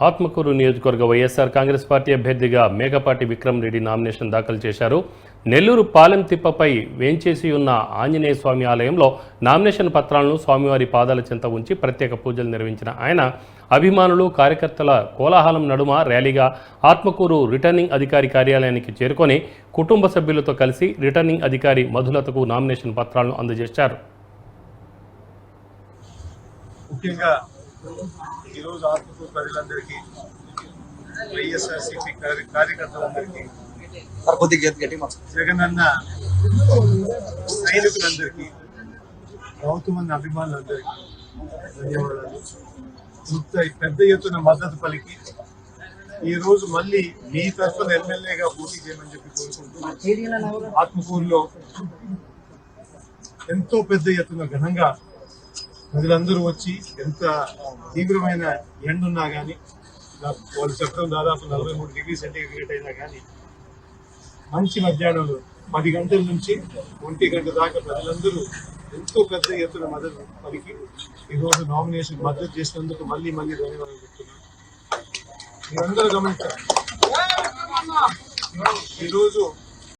ఆత్మకూరు నియోజకవర్గ వైఎస్ఆర్ కాంగ్రెస్ పార్టీ అభ్యర్థిగా మేకపాటి విక్రమ్ రెడ్డి నామినేషన్ దాఖలు చేశారు. నెల్లూరు పాలెం తిప్పపై వేంచేసి ఉన్న ఆంజనేయ స్వామి ఆలయంలో నామినేషన్ పత్రాలను స్వామివారి పాదాల చెంత ఉంచి ప్రత్యేక పూజలు నిర్వహించిన ఆయన అభిమానులు కార్యకర్తల కోలాహలం నడుమ ర్యాలీగా ఆత్మకూరు రిటర్నింగ్ అధికారి కార్యాలయానికి చేరుకొని కుటుంబ సభ్యులతో కలిసి రిటర్నింగ్ అధికారి మధులతకు నామినేషన్ పత్రాలను అందజేశారు. ముఖ్యంగా ఈరోజు ఆత్మకూరు ప్రజలందరికీ, వైఎస్ఆర్సీపీ కార్యకర్తలందరికీ, జగనన్న సైనికులందరికీ, గౌతమన్న అభిమానులందరికీ ధన్యవాదాలు. ఇంత పెద్ద ఎత్తున మద్దతు పలికి ఈరోజు మళ్ళీ మీ తరఫున ఎమ్మెల్యేగా పోటీ చేయమని చెప్పి కోరుకుంటూ ఆత్మకూరులో ఎంతో పెద్ద ఎత్తున ఘనంగా ప్రజలందరూ వచ్చి ఎంత తీవ్రమైన ఎండున్నా కానీ, వాళ్ళు చెప్పడం దాదాపు 43 డిగ్రీ సెంటీగ్రేడ్ అయినా కానీ మంచి మధ్యాహ్నంలో 10 గంటల నుంచి 1 గంట దాకా ప్రజలందరూ ఎంతో పెద్ద ఎత్తున మద్దతు పలికి ఈరోజు నామినేషన్ మద్దతు చేసినందుకు మళ్ళీ ధన్యవాదాలు చెప్తున్నాను. మీరందరూ గమనించారు, ఈరోజు